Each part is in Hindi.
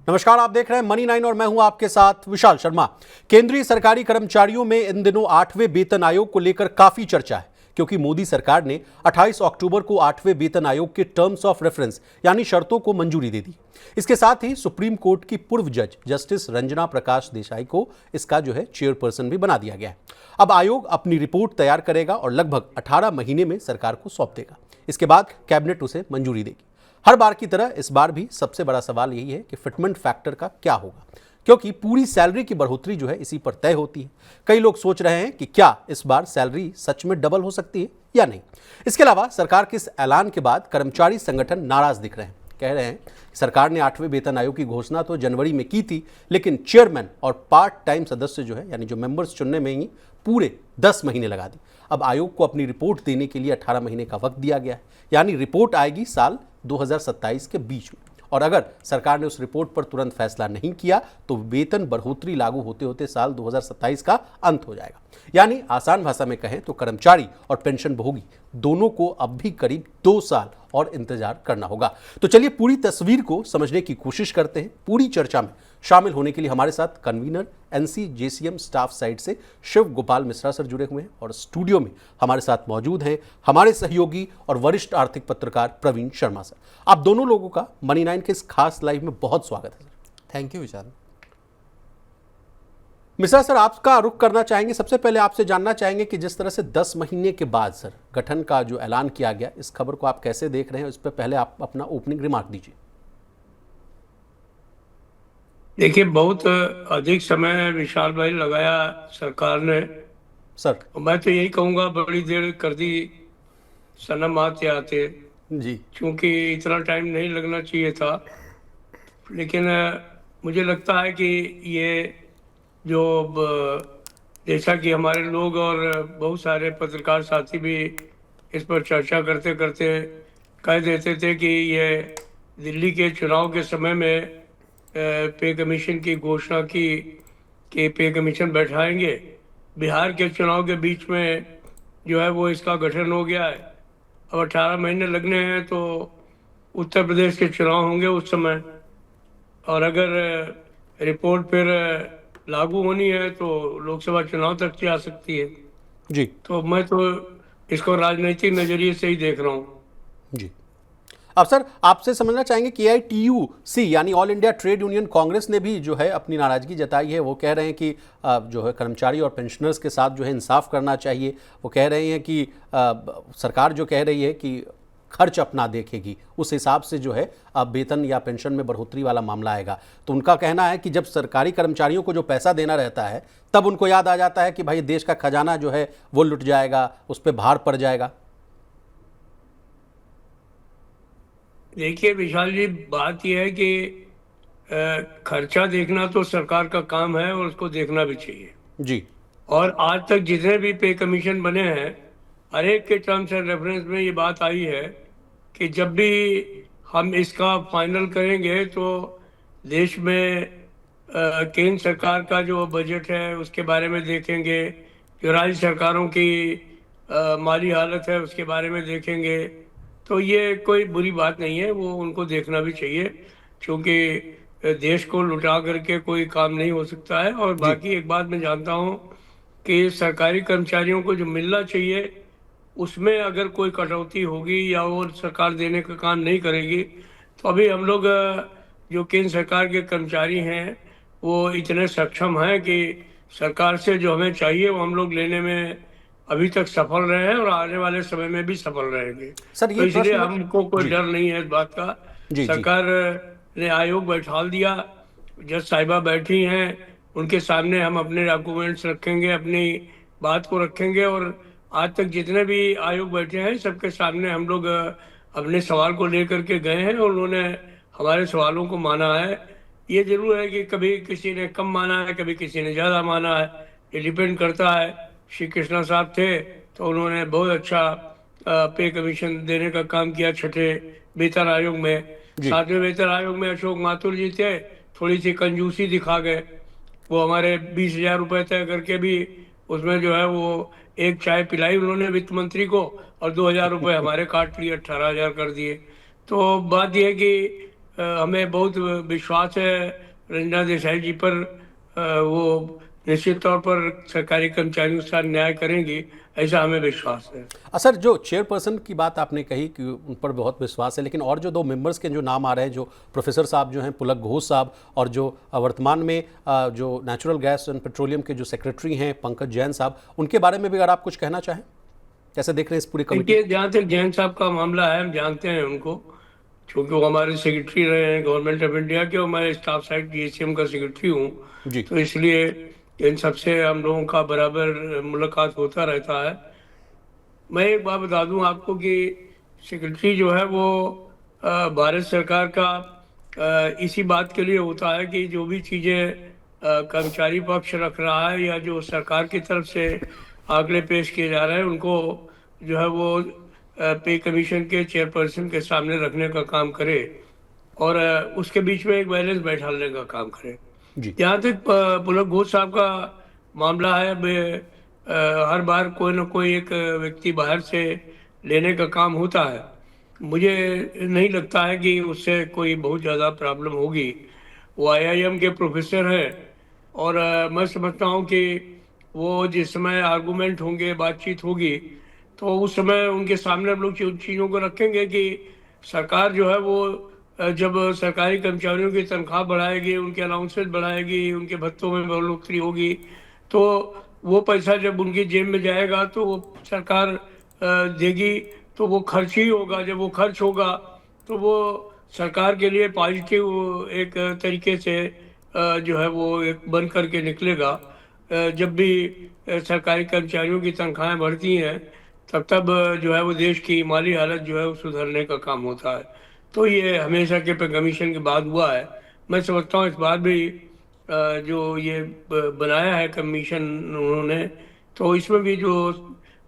नमस्कार, आप देख रहे हैं मनी 9 और मैं हूं आपके साथ विशाल शर्मा। केंद्रीय सरकारी कर्मचारियों में इन दिनों 8वें वेतन आयोग को लेकर काफी चर्चा है, क्योंकि मोदी सरकार ने 28 अक्टूबर को 8वें वेतन आयोग के टर्म्स ऑफ रेफरेंस यानी शर्तों को मंजूरी दे दी। इसके साथ ही सुप्रीम कोर्ट की पूर्व जज जस्टिस रंजना प्रकाश देसाई को इसका चेयरपर्सन भी बना दिया गया है। अब आयोग अपनी रिपोर्ट तैयार करेगा और लगभग 18 महीने में सरकार को सौंप देगा। इसके बाद कैबिनेट उसे मंजूरी देगी। हर बार की तरह इस बार भी सबसे बड़ा सवाल यही है कि फिटमेंट फैक्टर का क्या होगा, क्योंकि पूरी सैलरी की बढ़ोतरी इसी पर तय होती है। कई लोग सोच रहे हैं कि क्या इस बार सैलरी सच में डबल हो सकती है या नहीं। इसके अलावा सरकार के इस ऐलान के बाद कर्मचारी संगठन नाराज दिख रहे हैं। कह रहे हैं कि सरकार ने 8वें वेतन आयोग की घोषणा तो जनवरी में की थी, लेकिन चेयरमैन और पार्ट टाइम सदस्य यानी जो मेंबर्स चुनने में ही पूरे 10 महीने लगा दी। अब आयोग को अपनी रिपोर्ट देने के लिए 18 महीने का वक्त दिया गया है, यानी रिपोर्ट आएगी साल 2027 के बीच में। और अगर सरकार ने उस रिपोर्ट पर तुरंत फैसला नहीं किया तो वेतन बढ़ोतरी लागू होते होते साल 2027 का अंत हो जाएगा। यानी आसान भाषा में कहें तो कर्मचारी और पेंशन भोगी दोनों को अब भी करीब 2 साल और इंतजार करना होगा। तो चलिए पूरी तस्वीर को समझने की कोशिश करते हैं। पूरी चर्चा में शामिल होने के लिए हमारे साथ कन्वीनर NCJCM स्टाफ साइड से शिव गोपाल मिश्रा सर जुड़े हुए हैं और स्टूडियो में हमारे साथ मौजूद हैं हमारे सहयोगी और वरिष्ठ आर्थिक पत्रकार प्रवीण शर्मा सर। आप दोनों लोगों का मनी 9 के इस खास लाइव में बहुत स्वागत है sir. Thank you Vishal. Mishra sir, आपका रुख करना चाहेंगे। सबसे पहले आपसे जानना चाहेंगे कि जिस तरह से 10 महीने के बाद सर गठन का जो ऐलान किया गया, इस खबर को आप कैसे देख रहे हैं? इस पर पहले आप अपना ओपनिंग रिमार्क दीजिए। देखिए, बहुत अधिक समय विशाल भाई लगाया सरकार ने सर। मैं तो यही कहूँगा, बड़ी देर कर दी सनम आते आते जी। क्योंकि इतना टाइम नहीं लगना चाहिए था। लेकिन मुझे लगता है कि ये जो जैसा कि हमारे लोग और बहुत सारे पत्रकार साथी भी इस पर चर्चा करते करते कह देते थे कि ये दिल्ली के चुनाव के समय में पे कमीशन की घोषणा की कि पे कमीशन बैठाएंगे। बिहार के चुनाव के बीच में वो इसका गठन हो गया है। अब 18 महीने लगने हैं तो उत्तर प्रदेश के चुनाव होंगे उस समय, और अगर रिपोर्ट फिर लागू होनी है तो लोकसभा चुनाव तक जा सकती है जी। तो मैं तो इसको राजनीतिक नजरिए से ही देख रहा हूँ जी। अब सर आपसे समझना चाहेंगे कि AITUC यानी all India trade union Congress ने भी अपनी नाराजगी जताई है। वो कह रहे हैं कि कर्मचारी और पेंशनर्स के साथ इंसाफ करना चाहिए। वो कह रहे हैं कि सरकार कह रही है कि खर्च अपना देखेगी, उस हिसाब से वेतन या पेंशन में बढ़ोतरी वाला मामला आएगा। तो उनका कहना है कि जब सरकारी कर्मचारियों को जो पैसा देना रहता है तब उनको याद आ जाता है कि भाई देश का खजाना वो लुट जाएगा, उस पर भार पड़ जाएगा। देखिए विशाल जी, बात यह है कि खर्चा देखना तो सरकार का काम है और उसको देखना भी चाहिए जी। और आज तक जितने भी पे कमीशन बने हैं, हर एक के टर्म्स एंड रेफरेंस में ये बात आई है कि जब भी हम इसका फाइनल करेंगे तो देश में केंद्र सरकार का जो बजट है उसके बारे में देखेंगे, जो राज्य सरकारों की माली हालत है उसके बारे में देखेंगे। तो ये कोई बुरी बात नहीं है, वो उनको देखना भी चाहिए, क्योंकि देश को लुटा करके कोई काम नहीं हो सकता है। और बाकी एक बात मैं जानता हूँ कि सरकारी कर्मचारियों को जो मिलना चाहिए उसमें अगर कोई कटौती होगी या वो सरकार देने का काम नहीं करेगी तो अभी हम लोग जो केंद्र सरकार के कर्मचारी हैं वो इतने सक्षम हैं कि सरकार से जो हमें चाहिए वो हम लोग लेने में अभी तक सफल रहे हैं और आने वाले समय में भी सफल रहेंगे। सर तो इसलिए हमको कोई डर नहीं है इस बात का। सरकार ने आयोग बैठा दिया, जज साहिबा बैठी हैं, उनके सामने हम अपने डॉक्यूमेंट्स रखेंगे, अपनी बात को रखेंगे और आज तक जितने भी आयोग बैठे हैं सबके सामने हम लोग अपने सवाल को लेकर के गए हैं और उन्होंने हमारे सवालों को माना है। ये जरूर है कि कभी किसी ने कम माना है, कभी किसी ने ज़्यादा माना है, ये डिपेंड करता है। श्री कृष्णा साहब थे तो उन्होंने बहुत अच्छा पे कमीशन देने का काम किया 6ठे वेतन आयोग में। 7वें वेतन आयोग में अशोक माथुर जी थे, थोड़ी सी कंजूसी दिखा गए। वो हमारे 20,000 रुपये तय करके भी उसमें वो एक चाय पिलाई उन्होंने वित्त मंत्री को और 2,000 रुपये हमारे काट लिए, 18,000 कर दिए। तो बात यह है कि हमें बहुत विश्वास है रंजना देसाई जी पर। वो निश्चित तौर पर सरकारी कर्मचारियों के साथ न्याय करेंगी, ऐसा हमें विश्वास है। सर, जो चेयरपर्सन की बात आपने कही कि उन पर बहुत विश्वास है, लेकिन और जो 2 मेंबर्स के जो नाम आ रहे हैं, जो प्रोफेसर साहब जो हैं पुलक घोष साहब, और जो वर्तमान में जो नेचुरल गैस एंड पेट्रोलियम के जो सेक्रेटरी हैं पंकज जैन साहब, उनके बारे में भी अगर आप कुछ कहना चाहें, कैसे देख रहे हैं इस पूरी कमेटी? देखिए, जहाँ तक जैन साहब का मामला है, हम जानते हैं उनको, क्योंकि वो हमारे सेक्रेटरी रहे हैं गवर्नमेंट ऑफ इंडिया के, और मैं स्टाफ साइड जीएसएम का सेक्रेटरी हूँ। जी। तो इसलिए इन सबसे हम लोगों का बराबर मुलाकात होता रहता है। मैं एक बात बता दूं आपको कि सेक्रेटरी जो है वो भारत सरकार का इसी बात के लिए होता है कि जो भी चीज़ें कर्मचारी पक्ष रख रहा है या जो सरकार की तरफ से आंकड़े पेश किए जा रहे हैं, उनको जो है वो पे कमीशन के चेयरपर्सन के सामने रखने का काम करे, और उसके बीच में एक बैलेंस बैठाने का काम करे। जी। जहाँ तक पुलक घोष साहब का मामला है, अब हर बार कोई ना कोई एक व्यक्ति बाहर से लेने का काम होता है। मुझे नहीं लगता है कि उससे कोई बहुत ज़्यादा प्रॉब्लम होगी। वो आईआईएम के प्रोफेसर हैं, और मैं समझता हूँ कि वो जिस समय आर्गूमेंट होंगे, बातचीत होगी, तो उस समय उनके सामने हम लोग चीज़ों को रखेंगे कि सरकार जो है वो जब सरकारी कर्मचारियों की तनख्वाह बढ़ाएगी, उनके अलाउंसेस बढ़ाएगी, उनके भत्तों में बढ़ोतरी होगी, तो वो पैसा जब उनकी जेब में जाएगा तो वो सरकार देगी, तो वो खर्च ही होगा। जब वो खर्च होगा तो वो सरकार के लिए पॉजिटिव एक तरीके से जो है वो एक बन करके निकलेगा। जब भी सरकारी कर्मचारियों की तनख्वाहें बढ़ती हैं, तब तब जो है वो देश की माली हालत जो है वो सुधरने का काम होता है। तो ये हमेशा के पे कमीशन के बाद हुआ है। मैं समझता हूँ इस बार भी जो ये बनाया है कमीशन उन्होंने, तो इसमें भी जो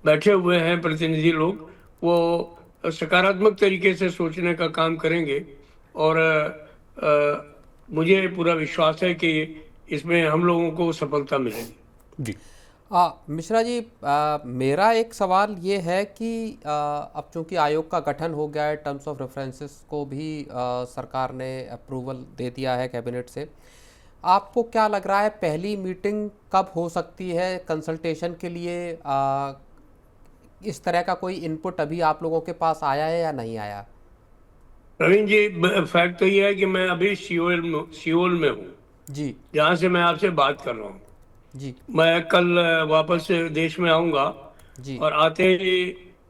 बैठे हुए हैं प्रतिनिधि लोग, वो सकारात्मक तरीके से सोचने का काम करेंगे, और मुझे पूरा विश्वास है कि इसमें हम लोगों को सफलता मिलेगी। जी। मिश्रा जी, मेरा एक सवाल ये है कि अब चूंकि आयोग का गठन हो गया है, टर्म्स ऑफ रेफरेंसेस को भी सरकार ने अप्रूवल दे दिया है कैबिनेट से, आपको क्या लग रहा है पहली मीटिंग कब हो सकती है कंसल्टेशन के लिए? इस तरह का कोई इनपुट अभी आप लोगों के पास आया है या नहीं आया? प्रवीण जी, फैक्ट तो ये है कि मैं अभी सियोल में हूँ, जी जहाँ से मैं आपसे बात कर रहा हूँ। जी मैं कल वापस देश में आऊँगा, जी और आते ही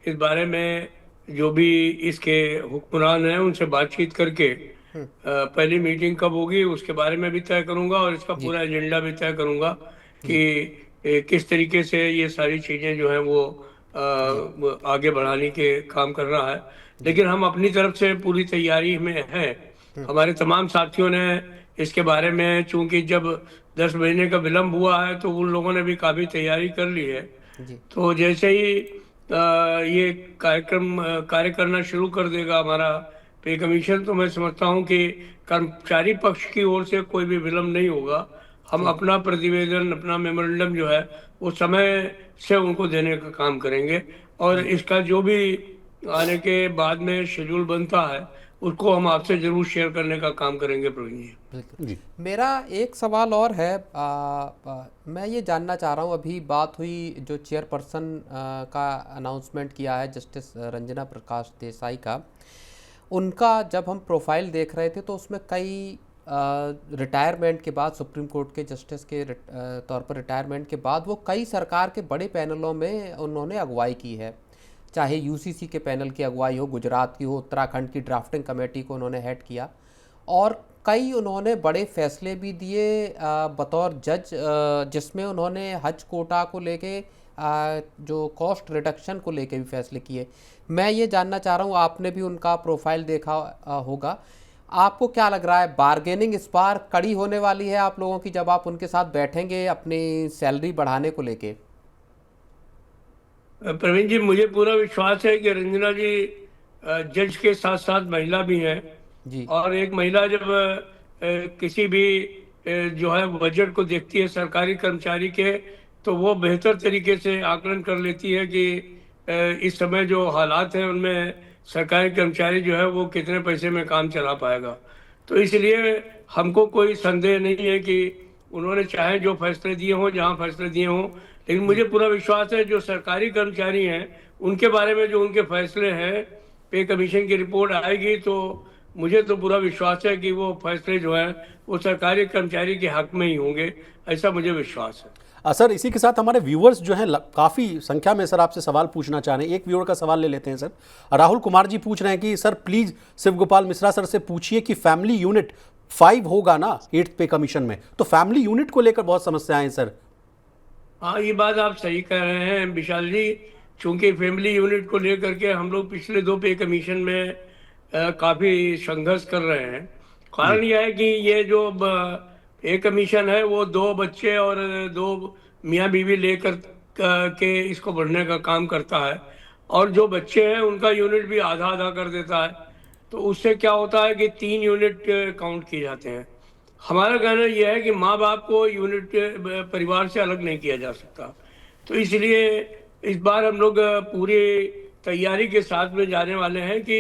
इस बारे में जो भी इसके हुक्मरान हैं उनसे बातचीत करके पहली मीटिंग कब होगी उसके बारे में भी तय करूँगा, और इसका जी पूरा एजेंडा भी तय करूँगा कि जी किस तरीके से ये सारी चीज़ें जो हैं वो जी आगे बढ़ाने के काम कर रहा है। लेकिन हम अपनी तरफ से पूरी तैयारी में हैं। हमारे तमाम साथियों ने इसके बारे में, चूंकि जब 10 महीने का विलम्ब हुआ है, तो उन लोगों ने भी काफ़ी तैयारी कर ली है। जी तो जैसे ही ये कार्यक्रम कार्य करना शुरू कर देगा हमारा पे कमीशन, तो मैं समझता हूँ कि कर्मचारी पक्ष की ओर से कोई भी विलम्ब नहीं होगा। हम ठीक अपना प्रतिवेदन, अपना मेमोरेंडम जो है वो समय से उनको देने का काम करेंगे, और जी इसका जो भी आने के बाद में शेड्यूल बनता है उसको हम आपसे जरूर शेयर करने का काम करेंगे प्रवीण जी। बिल्कुल। जी। मेरा एक सवाल और है, मैं ये जानना चाह रहा हूँ, अभी बात हुई जो चेयरपर्सन का अनाउंसमेंट किया है जस्टिस रंजना प्रकाश देसाई का, उनका जब हम प्रोफाइल देख रहे थे तो उसमें कई रिटायरमेंट के बाद, सुप्रीम कोर्ट के जस्टिस के तौर पर रिटायरमेंट के बाद, वो कई सरकार के बड़े पैनलों में उन्होंने अगुवाई की है। चाहे यूसीसी के पैनल की अगुवाई हो, गुजरात की हो, उत्तराखंड की ड्राफ्टिंग कमेटी को उन्होंने हेड किया, और कई उन्होंने बड़े फैसले भी दिए बतौर जज, जिसमें उन्होंने हज कोटा को लेके जो कॉस्ट रिडक्शन को लेके भी फैसले किए। मैं ये जानना चाह रहा हूँ, आपने भी उनका प्रोफाइल देखा होगा, आपको क्या लग रहा है बार्गेनिंग इस बार कड़ी होने वाली है आप लोगों की जब आप उनके साथ बैठेंगे अपनी सैलरी बढ़ाने को लेके? प्रवीण जी, मुझे पूरा विश्वास है कि रंजना जी जज के साथ साथ महिला भी हैं, जी और एक महिला जब किसी भी जो है बजट को देखती है सरकारी कर्मचारी के, तो वो बेहतर तरीके से आकलन कर लेती है कि इस समय जो हालात हैं उनमें सरकारी कर्मचारी जो है वो कितने पैसे में काम चला पाएगा। तो इसलिए हमको कोई संदेह नहीं है कि उन्होंने चाहे जो फैसले दिए हों, जहां फैसले दिए हों, लेकिन मुझे पूरा विश्वास है जो सरकारी कर्मचारी हैं उनके बारे में जो उनके फैसले हैं, पे कमीशन की रिपोर्ट आएगी तो मुझे तो पूरा विश्वास है कि वो फैसले जो है वो सरकारी कर्मचारी के हक में ही होंगे, ऐसा मुझे विश्वास है। सर इसी के साथ हमारे व्यूअर्स जो हैं काफ़ी संख्या में सर आपसे सवाल पूछना चाह रहे हैं। एक व्यूअर का सवाल ले लेते हैं सर। राहुल कुमार जी पूछ रहे हैं कि sir please Shiv Gopal Mishra sir से पूछिए कि फैमिली यूनिट 5 होगा ना 8th पे कमीशन में, तो फैमिली यूनिट को लेकर बहुत समस्याएं हैं सर। हाँ, ये बात आप सही कह रहे हैं विशाल जी, चूंकि फैमिली यूनिट को लेकर के हम लोग पिछले 2 पे कमीशन में काफ़ी संघर्ष कर रहे हैं। कारण यह है कि ये जो पे कमीशन है वो 2 बच्चे और 2 मियाँ बीवी लेकर के इसको बढ़ने का काम करता है, और जो बच्चे हैं उनका यूनिट भी आधा आधा कर देता है। तो उससे क्या होता है कि 3 यूनिट काउंट किए जाते हैं। हमारा कहना यह है कि माँ बाप को यूनिट परिवार से अलग नहीं किया जा सकता। तो इसलिए इस बार हम लोग पूरी तैयारी के साथ में जाने वाले हैं कि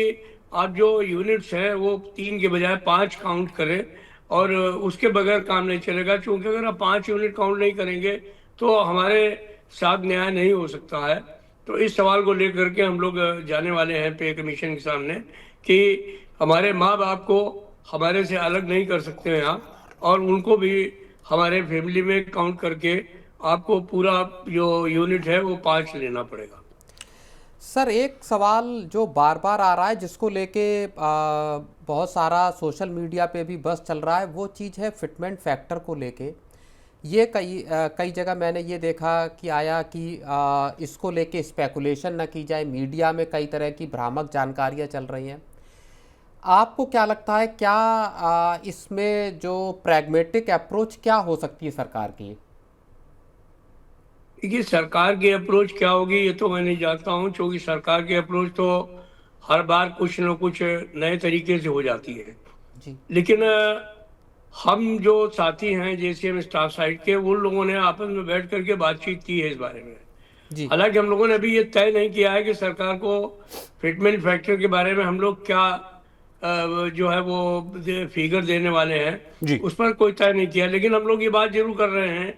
आप जो यूनिट्स हैं वो 3 के बजाय 5 काउंट करें, और उसके बगैर काम नहीं चलेगा। क्योंकि अगर आप 5 यूनिट काउंट नहीं करेंगे तो हमारे साथ न्याय नहीं हो सकता है। तो इस सवाल को लेकर के हम लोग जाने वाले हैं पे कमीशन के सामने कि हमारे माँ बाप को हमारे से अलग नहीं कर सकते हैं आप, और उनको भी हमारे फैमिली में काउंट करके आपको पूरा जो यूनिट है वो 5 लेना पड़ेगा। सर एक सवाल जो बार बार आ रहा है जिसको लेके बहुत सारा सोशल मीडिया पे भी बस चल रहा है, वो चीज़ है फिटमेंट फैक्टर को लेके। ये कई जगह मैंने ये देखा कि आया कि इसको लेके स्पेकुलेशन ना की जाए, मीडिया में कई तरह की भ्रामक जानकारियाँ चल रही हैं। आपको क्या लगता है, क्या इसमें जो प्रैग्मेटिक अप्रोच क्या हो सकती है सरकार की? देखिए, सरकार की अप्रोच क्या होगी ये तो मैं नहीं जानता हूँ, क्योंकि सरकार की अप्रोच तो हर बार कुछ न कुछ नए तरीके से हो जाती है। जी लेकिन हम जो साथी हैं जेसीएम स्टाफ साइड के, उन लोगों ने आपस में बैठ करके बातचीत की है इस बारे में। जी हालांकि हम लोगों ने अभी ये तय नहीं किया है कि सरकार को फिटमेंट फैक्टर के बारे में हम लोग क्या जो है वो फिगर देने वाले हैं, जी उस पर कोई तय नहीं किया। लेकिन हम लोग ये बात जरूर कर रहे हैं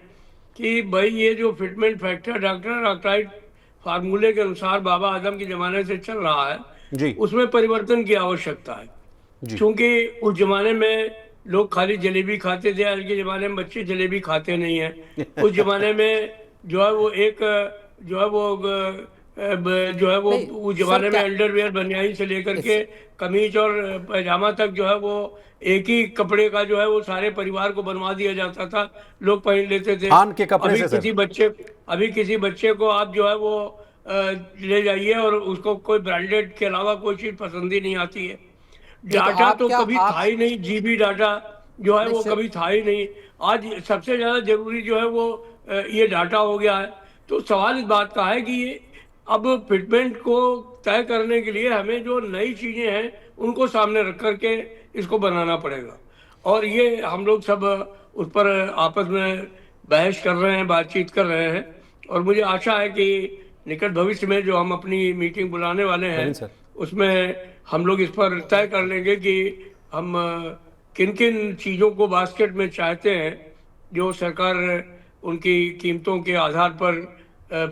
कि भाई ये जो फिटमेंट फैक्टर डॉक्टराइट फार्मूले के अनुसार बाबा आदम के जमाने से चल रहा है, जी उसमें परिवर्तन की आवश्यकता है। जी क्योंकि उस जमाने में लोग खाली जलेबी खाते थे, आज के जमाने में बच्चे जलेबी खाते नहीं हैं। उस जमाने में जो है वो एक जो है वो जो है वो नहीं उस सर, जमाने में क्या अंडरवियर बनियाइन से लेकर के कमीज और पैजामा तक जो है वो एक ही कपड़े का जो है वो सारे परिवार को बनवा दिया जाता था, लोग पहन लेते थे। थान के कपड़े अभी से सर। किसी बच्चे को आप जो है वो ले जाइए और उसको कोई ब्रांडेड के अलावा कोई चीज पसंद ही नहीं आती है। नहीं तो डाटा आप तो क्या कभी आप था ही नहीं, जीबी डाटा जो है नहीं वो सर, कभी था ही नहीं। आज सबसे ज्यादा जरूरी जो है वो ये डाटा हो गया है। तो सवाल इस बात का है कि अब फिटमेंट को तय करने के लिए हमें जो नई चीजें हैं उनको सामने रख करके इसको बनाना पड़ेगा, और ये हम लोग सब उस पर आपस में बहस कर रहे हैं, बातचीत कर रहे हैं। और मुझे आशा है कि निकट भविष्य में जो हम अपनी मीटिंग बुलाने वाले हैं प्रवीण सर। उसमें हम लोग इस पर तय कर लेंगे कि हम किन किन चीज़ों को बास्केट में चाहते हैं, जो सरकार उनकी कीमतों के आधार पर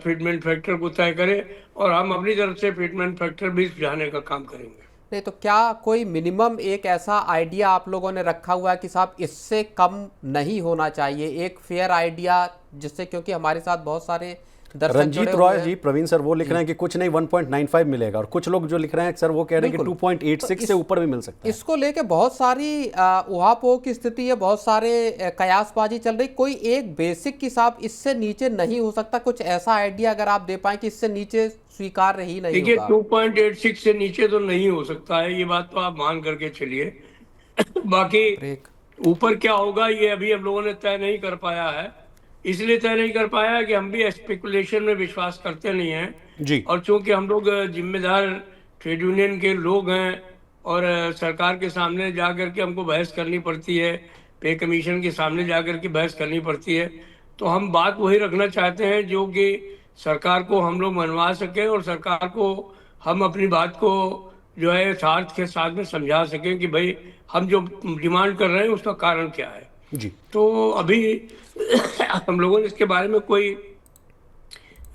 फिटमेंट फैक्टर को तय करे, और हम अपनी तरफ से फिटमेंट फैक्टर भी सुझाने का काम करेंगे। नहीं तो क्या कोई मिनिमम एक ऐसा आइडिया आप लोगों ने रखा हुआ है कि साहब इससे कम नहीं होना चाहिए, एक फेयर आइडिया, जिससे, क्योंकि हमारे साथ बहुत सारे दर्शक रंजीत जुड़े हुए रॉय हैं। जी, प्रवीण सर वो लिख रहे हैं कि कुछ नहीं 1.95 मिलेगा, और कुछ लोग जो लिख रहे हैं सर वो कह रहे हैं कि बिल्कुल। 2.86 से ऊपर भी मिल सकता है। इसको लेके बहुत सारी उहापोह की स्थिति है, बहुत सारे कयासबाजी चल रही। कोई एक बेसिक की साहब इससे नीचे नहीं हो सकता, कुछ ऐसा आइडिया अगर आप दे पाए कि इससे नीचे स्वीकार्य ही नहीं देखिए, होगा। 2.86 से नीचे तो नहीं हो सकता है, ये बात तो आप मान करके चलिए। बाकी ब्रेक। ऊपर क्या होगा ये अभी हम लोगों ने तय नहीं कर पाया है। इसलिए तय नहीं कर पाया कि हम भी स्पेकुलेशन में विश्वास करते नहीं हैं, जी और चूंकि हम लोग जिम्मेदार ट्रेड यूनियन के लोग हैं, और सरकार के सामने जा करके हमको बहस करनी पड़ती है, पे कमीशन के सामने जा करके बहस करनी पड़ती है, तो हम बात वही रखना चाहते हैं जो कि सरकार को हम लोग मनवा सके, और सरकार को हम अपनी बात को जो है यथार्थ के साथ में समझा सकें कि भाई हम जो डिमांड कर रहे हैं उसका कारण क्या है। जी तो अभी हम लोगों ने इसके बारे में कोई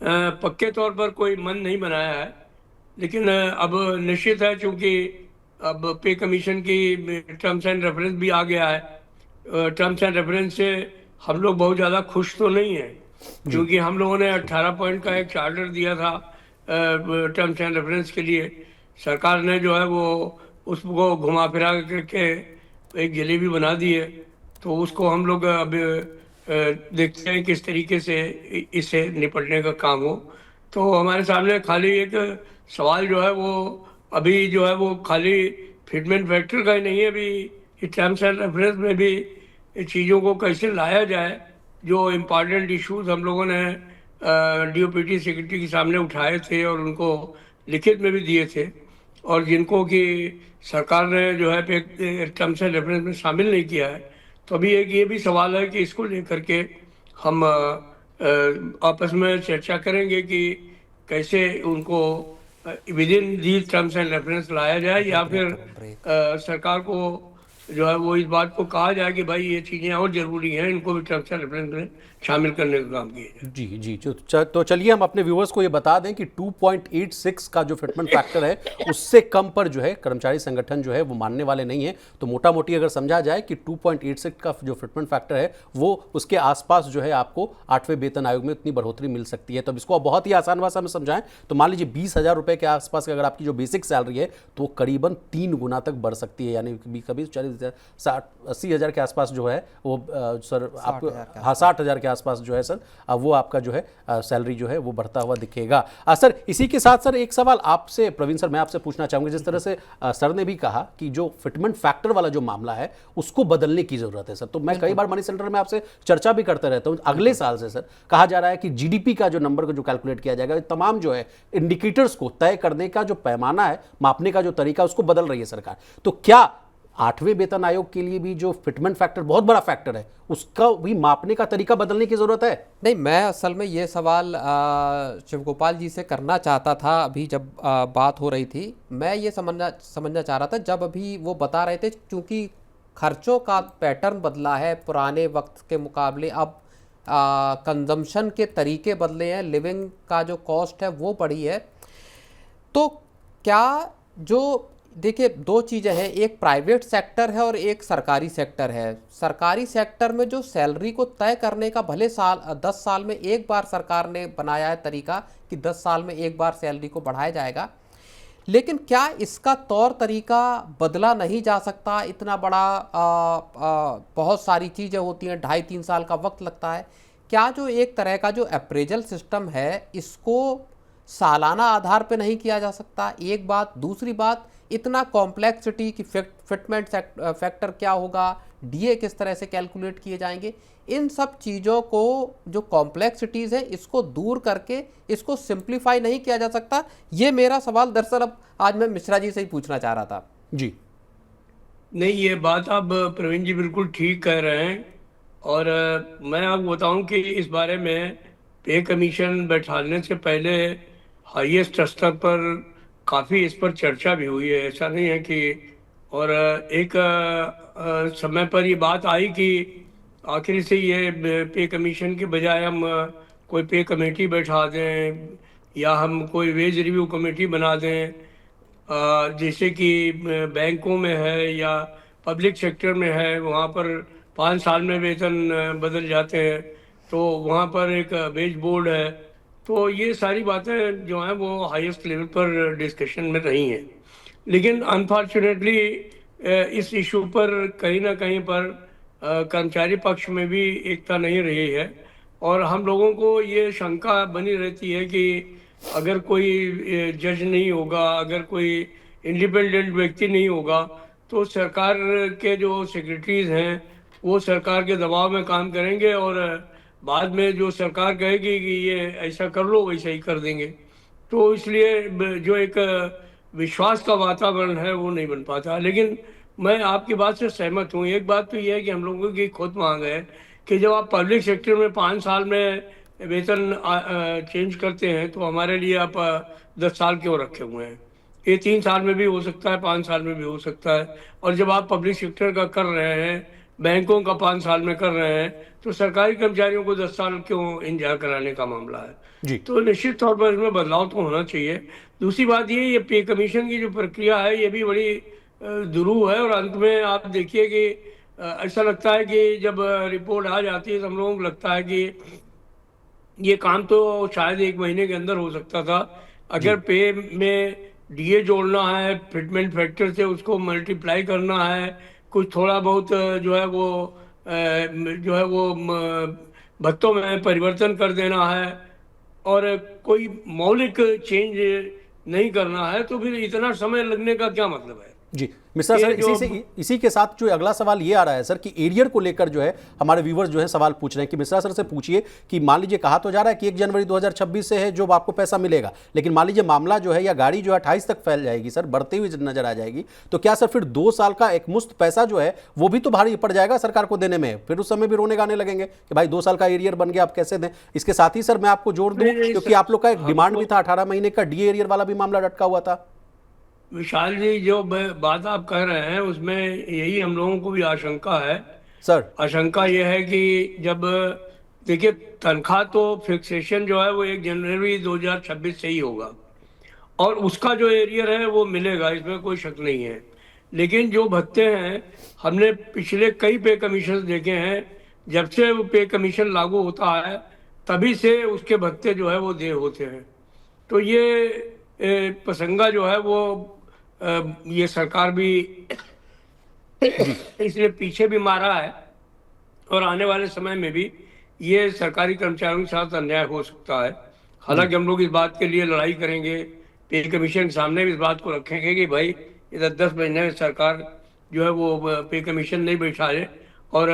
पक्के तौर पर कोई मन नहीं बनाया है, लेकिन अब निश्चित है, चूंकि अब पे कमीशन की टर्म्स एंड रेफरेंस भी आ गया है। टर्म्स एंड रेफरेंस से हम लोग बहुत ज़्यादा खुश तो नहीं हैं, क्योंकि हम लोगों ने 18 पॉइंट का एक चार्टर दिया था टर्म्स एंड रेफरेंस के लिए। सरकार ने जो है वो उसको घुमा फिरा करके एक जलेबी बना दी है। तो उसको हम लोग अब देखते हैं किस तरीके से इससे निपटने का काम हो। तो हमारे सामने खाली एक सवाल जो है वो अभी जो है वो खाली फिटमेंट फैक्टर का ही नहीं है, अभी टर्म्स एंड रेफरेंस में भी चीज़ों को कैसे लाया जाए। जो इम्पॉर्टेंट इश्यूज हम लोगों ने डीओपीटी सेक्रेटरी के सामने उठाए थे और उनको लिखित में भी दिए थे, और जिनको कि सरकार ने जो है टर्म्स एंड रेफरेंस में शामिल नहीं किया है। तो अभी एक ये भी सवाल है कि इसको लेकर के हम आपस में चर्चा करेंगे कि कैसे उनको with in these terms and reference लाया जाए, या फिर सरकार को जो है वो इस बात को कहा जाए कि भाई ये चीज़ें और ज़रूरी हैं, इनको भी टर्म्स एंड रेफरेंस में शामिल करने का काम किया जाए। जी जी तो चलिए हम अपने व्यूअर्स को ये बता दें कि 2.86 का जो फिटमेंट फैक्टर है उससे कम पर जो है कर्मचारी संगठन जो है वो मानने वाले नहीं है। तो मोटा मोटी अगर समझा जाए कि 2.86 का जो फिटमेंट फैक्टर है वो उसके आसपास जो है आपको 8वें वेतन आयोग में इतनी बढ़ोतरी मिल सकती है। तो अब इसको आप बहुत ही आसान भाषा में समझाएं तो मान लीजिए 20,000 रुपए के आसपास अगर आपकी जो बेसिक सैलरी है तो वो करीबन 3 गुना तक बढ़ सकती है, यानी कभी 40,000-80,000 के आसपास जो है वो सर आपको 60,000 के आसपास जो है सर वो आपका जो है सैलरी जो है वो बढ़ता हुआ दिखेगा। सर इसी के साथ सर एक सवाल आपसे प्रवीण सर मैं आपसे पूछना चाहूंगा, जिस तरह से सर ने भी कहा कि जो फिटमेंट फैक्टर वाला जो मामला है उसको बदलने की जरूरत है सर, तो मैं कई बार मनी सेंटर में आपसे चर्चा भी करते रहता हूं। अगले साल से सर कहा जा रहा है कि जीडीपी का जो नंबर को जो कैलकुलेट किया जाएगा, तमाम जो है इंडिकेटर्स को तय करने का जो पैमाना है, मापने का जो तरीका उसको बदल रही है सरकार। तो क्या 8वें वेतन आयोग के लिए भी जो फिटमेंट फैक्टर बहुत बड़ा फैक्टर है उसका भी मापने का तरीका बदलने की जरूरत है? नहीं, मैं असल में ये सवाल शिवगोपाल जी से करना चाहता था। अभी जब बात हो रही थी मैं ये समझना चाह रहा था, जब अभी वो बता रहे थे क्योंकि खर्चों का पैटर्न बदला है पुराने वक्त के मुकाबले, अब कंजम्पशन के तरीके बदले हैं, लिविंग का जो कॉस्ट है वो बढ़ी है। तो क्या जो देखिए दो चीज़ें हैं, एक प्राइवेट सेक्टर है और एक सरकारी सेक्टर है। सरकारी सेक्टर में जो सैलरी को तय करने का भले 10 साल में एक बार सरकार ने बनाया है तरीका कि 10 साल में एक बार सैलरी को बढ़ाया जाएगा, लेकिन क्या इसका तौर तरीका बदला नहीं जा सकता? इतना बड़ा बहुत सारी चीज़ें होती हैं, 2.5-3 साल का वक्त लगता है। क्या जो एक तरह का जो अप्रेजल सिस्टम है इसको सालाना आधार पे नहीं किया जा सकता? एक बात। दूसरी बात, इतना कॉम्प्लेक्सिटी की फिटमेंट फैक्टर क्या होगा, डीए किस तरह से कैलकुलेट किए जाएंगे, इन सब चीज़ों को जो कॉम्प्लेक्सिटीज़ है इसको दूर करके इसको सिंप्लीफाई नहीं किया जा सकता? ये मेरा सवाल दरअसल अब आज मैं मिश्रा जी से ही पूछना चाह रहा था। जी नहीं, ये बात आप प्रवीण जी बिल्कुल ठीक कह रहे हैं, और मैं आपको बताऊं कि इस बारे में पे कमीशन बैठाने से पहले हाईएस्ट स्तर पर काफ़ी इस पर चर्चा भी हुई है, ऐसा नहीं है कि। और एक समय पर ये बात आई कि आखिर से ये पे कमीशन के बजाय हम कोई पे कमेटी बैठा दें या हम कोई वेज रिव्यू कमेटी बना दें, जैसे कि बैंकों में है या पब्लिक सेक्टर में है, वहाँ पर 5 साल में वेतन बदल जाते हैं, तो वहाँ पर एक वेज बोर्ड है। तो ये सारी बातें जो हैं वो हाईएस्ट लेवल पर डिस्कशन में रही हैं, लेकिन अनफॉर्चुनेटली इस इशू पर कहीं ना कहीं पर कर्मचारी पक्ष में भी एकता नहीं रही है, और हम लोगों को ये शंका बनी रहती है कि अगर कोई जज नहीं होगा, अगर कोई इंडिपेंडेंट व्यक्ति नहीं होगा, तो सरकार के जो सेक्रेटरीज हैं वो सरकार के दबाव में काम करेंगे, और बाद में जो सरकार कहेगी कि ये ऐसा कर लो वैसा ही कर देंगे। तो इसलिए जो एक विश्वास का वातावरण है वो नहीं बन पाता। लेकिन मैं आपकी बात से सहमत हूँ। एक बात तो ये है कि हम लोगों की खुद मांग है कि जब आप पब्लिक सेक्टर में 5 साल में वेतन चेंज करते हैं तो हमारे लिए आप 10 साल क्यों रखे हुए हैं? ये 3 साल में भी हो सकता है, 5 साल में भी हो सकता है। और जब आप पब्लिक सेक्टर का कर रहे हैं, बैंकों का 5 साल में कर रहे हैं, तो सरकारी कर्मचारियों को 10 साल क्यों इंतजार कराने का मामला है। जी तो निश्चित तौर पर इसमें बदलाव तो होना चाहिए। दूसरी बात ये पे कमीशन की जो प्रक्रिया है ये भी बड़ी दुरूह है। और अंत में आप देखिए कि ऐसा लगता है कि जब रिपोर्ट आ जाती है तो हम लोगों को लगता है कि ये काम तो शायद 1 महीने के अंदर हो सकता था। जी अगर पे में डीए जोड़ना है, फिटमेंट फैक्टर से उसको मल्टीप्लाई करना है, कुछ थोड़ा बहुत जो है वो भत्तों में परिवर्तन कर देना है, और कोई मौलिक चेंज नहीं करना है, तो फिर इतना समय लगने का क्या मतलब है। जी मिश्रा सर, ये जो इसी के साथ जो अगला सवाल ये आ रहा है सर कि एरियर को लेकर जो है हमारे व्यूवर्स जो है सवाल पूछ रहे हैं कि मिश्रा सर से पूछिए कि मान लीजिए कहा तो जा रहा है कि 1 जनवरी 2026 से है जो आपको पैसा मिलेगा, लेकिन मान लीजिए मामला जो है या गाड़ी जो है 28 तक फैल जाएगी सर, बढ़ती हुई नजर आ जाएगी, तो क्या सर फिर 2 साल का एक मुश्त पैसा जो है वो भी तो भारी पड़ जाएगा सरकार को देने में? फिर उस समय भी रोने गाने लगेंगे कि भाई 2 साल का एरियर बन गया, आप कैसे दें? इसके साथ ही सर मैं आपको जोड़ दूं, नहीं, क्योंकि आप लोग का एक डिमांड भी हमको था 18 महीने का डी एरियर वाला भी मामला लटका हुआ था। विशाल जी, जो बात आप कह रहे हैं उसमें यही हम लोगों को भी आशंका है। सर आशंका यह है कि जब देखिए, तनख्वाह तो फिक्सेशन जो है वो 1 जनवरी 2026 से ही होगा, और उसका जो एरियर है वो मिलेगा, इसमें कोई शक नहीं है। लेकिन जो भत्ते हैं, हमने पिछले कई पे कमीशन देखे हैं, जब से वो पे कमीशन लागू होता है तभी से उसके भत्ते जो है वो देय होते हैं। तो ये प्रसंगा जो है वो ये सरकार भी जी इसलिए पीछे भी मारा है, और आने वाले समय में भी ये सरकारी कर्मचारियों के साथ अन्याय हो सकता है। जी हालांकि हम लोग इस बात के लिए लड़ाई करेंगे, पे कमीशन के सामने भी इस बात को रखेंगे कि भाई इधर 10 महीने में सरकार जो है वो पे कमीशन नहीं बैठाए, और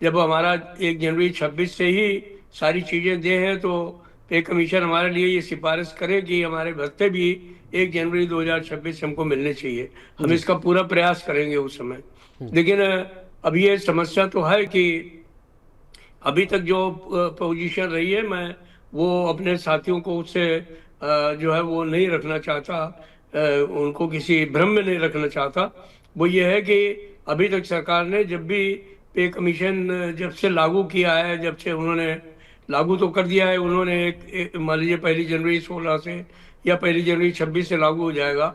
जब हमारा 1 जनवरी 26 से ही सारी चीज़ें दे हैं, तो पे कमीशन हमारे लिए ये सिफारिश करे कि हमारे भत्ते भी 1 जनवरी 2026 से हमको मिलने चाहिए। हम जी इसका पूरा प्रयास करेंगे उस समय। लेकिन अब ये समस्या तो है कि अभी तक जो पोजीशन रही है, मैं वो अपने साथियों को उससे जो है वो नहीं रखना चाहता, उनको किसी भ्रम में नहीं रखना चाहता। वो ये है कि अभी तक सरकार ने जब भी पे कमीशन जब से लागू किया है, जब से उन्होंने लागू तो कर दिया है उन्होंने, मान लीजिए 1 जनवरी 16 से या 1 जनवरी 26 से लागू हो जाएगा।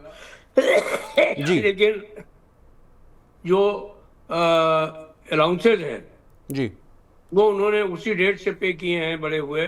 जी लेकिन जो अलाउंसेज हैं जी वो उन्होंने उसी डेट से पे किए हैं बड़े हुए,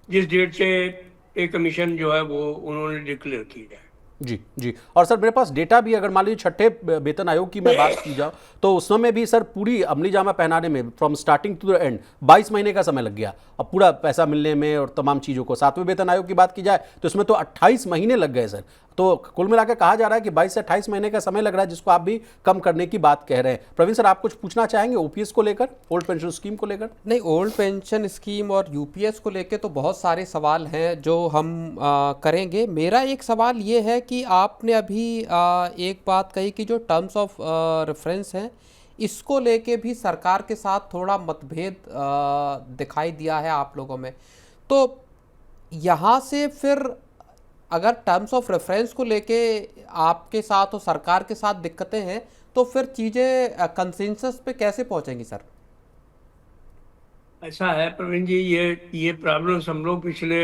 जिस डेट से पे कमीशन जो है वो उन्होंने डिक्लेयर किया है। जी जी। और सर मेरे पास डेटा भी, अगर मान लीजिए छठे वेतन आयोग की मैं बात की जाऊँ तो उसमें भी सर पूरी अमली जामा पहनाने में from starting to the end 22 महीने का समय लग गया, अब पूरा पैसा मिलने में और तमाम चीज़ों को। 7वें वेतन आयोग की बात की जाए तो इसमें तो 28 महीने लग गए सर। तो कुल मिलाकर कहा जा रहा है कि 22 से 28 महीने का समय लग रहा है, जिसको आप भी कम करने की बात कह रहे हैं। प्रवीण सर, आप कुछ पूछना चाहेंगे ओपीएस को लेकर, ओल्ड पेंशन स्कीम को लेकर? नहीं, ओल्ड पेंशन स्कीम और यूपीएस को लेके तो बहुत सारे सवाल हैं जो हम करेंगे। मेरा एक सवाल ये है कि आपने अभी एक बात कही कि जो टर्म्स ऑफ रेफरेंस हैं इसको लेके भी सरकार के साथ थोड़ा मतभेद दिखाई दिया है आप लोगों में। तो यहाँ से फिर अगर टर्म्स ऑफ रेफरेंस को लेके आपके साथ और सरकार के साथ दिक्कतें हैं तो फिर चीज़ें कंसेंसस पे कैसे पहुँचेंगी सर? ऐसा है प्रवीण जी, ये प्रॉब्लम्स हम लोग पिछले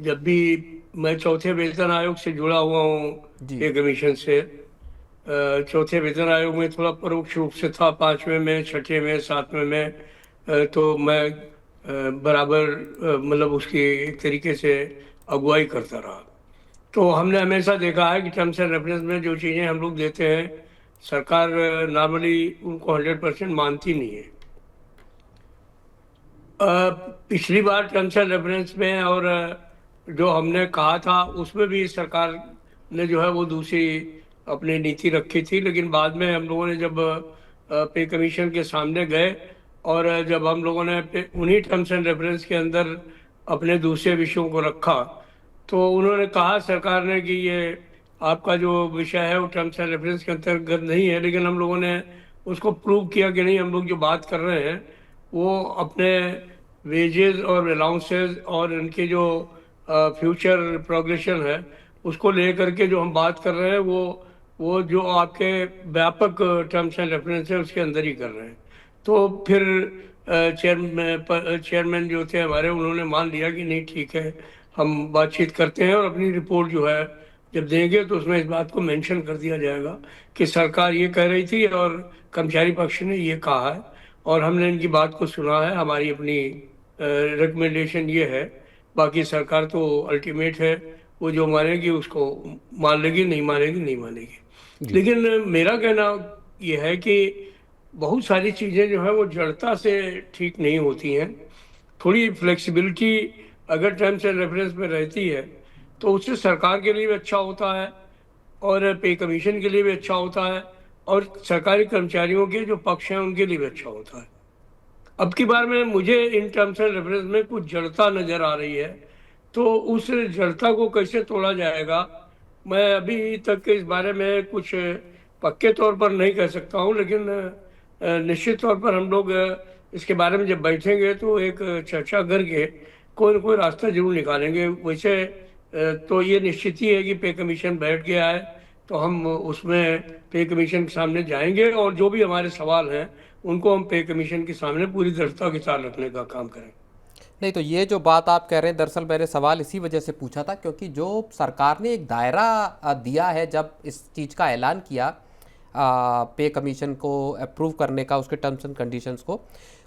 जब भी मैं चौथे वेतन आयोग से जुड़ा हुआ हूँ, जी पे कमीशन से, चौथे वेतन आयोग में थोड़ा परोक्ष रूप से था, 5वें में, 6ठे में, 7वें में, तो मैं बराबर मतलब उसकी एक तरीके से अगुवाई करता रहा। तो हमने हमेशा देखा है कि टर्म्स एंड रेफरेंस में जो चीज़ें हम लोग देते हैं, सरकार नॉर्मली उनको 100% मानती नहीं है। पिछली बार टर्म्स एंड रेफरेंस में और जो हमने कहा था उसमें भी सरकार ने जो है वो दूसरी अपनी नीति रखी थी, लेकिन बाद में हम लोगों ने जब पे कमीशन के सामने गए और जब हम लोगों ने उन्हीं टर्म्स एंड रेफरेंस के अंदर अपने दूसरे विषयों को रखा, तो उन्होंने कहा सरकार ने कि ये आपका जो विषय है वो टर्म्स एंड रेफरेंस के अंतर्गत नहीं है। लेकिन हम लोगों ने उसको प्रूव किया कि नहीं, हम लोग जो बात कर रहे हैं वो अपने वेजेस और अलाउंसेस और इनके जो फ्यूचर प्रोग्रेशन है उसको लेकर के जो हम बात कर रहे हैं वो जो आपके व्यापक टर्म्स एंड रेफरेंस है उसके अंदर ही कर रहे हैं। तो फिर चेयरमैन जो थे हमारे, उन्होंने मान लिया कि नहीं ठीक है, हम बातचीत करते हैं और अपनी रिपोर्ट जो है जब देंगे तो उसमें इस बात को मेंशन कर दिया जाएगा कि सरकार ये कह रही थी और कर्मचारी पक्ष ने ये कहा है और हमने इनकी बात को सुना है, हमारी अपनी रिकमेंडेशन ये है। बाकी सरकार तो अल्टीमेट है, वो जो मानेगी उसको मान लेगी, नहीं मानेगी नहीं मानेगी। लेकिन मेरा कहना ये है कि बहुत सारी चीज़ें जो है वो जड़ता से ठीक नहीं होती हैं। थोड़ी फ्लेक्सिबिलिटी अगर टर्म्स एंड रेफरेंस में रहती है तो उससे सरकार के लिए भी अच्छा होता है और पे कमीशन के लिए भी अच्छा होता है और सरकारी कर्मचारियों के जो पक्ष हैं उनके लिए भी अच्छा होता है। अब की बार में मुझे इन टर्म्स एंड रेफरेंस में कुछ जड़ता नज़र आ रही है, तो उस जड़ता को कैसे तोड़ा जाएगा, मैं अभी तक इस बारे में कुछ पक्के तौर पर नहीं कह सकता हूँ। लेकिन निश्चित तौर पर हम लोग इसके बारे में जब बैठेंगे तो एक चर्चा करके कोई न कोई रास्ता जरूर निकालेंगे। वैसे तो ये निश्चित ही है कि पे कमीशन बैठ गया है, तो हम उसमें पे कमीशन के सामने जाएंगे और जो भी हमारे सवाल हैं उनको हम पे कमीशन के सामने पूरी दृढ़ता के साथ रखने का काम करें। नहीं, तो ये जो बात आप कह रहे हैं, दरअसल मैंने सवाल इसी वजह से पूछा था क्योंकि जो सरकार ने एक दायरा दिया है जब इस चीज़ का ऐलान किया पे कमीशन को अप्रूव करने का, उसके टर्म्स एंड कंडीशंस को,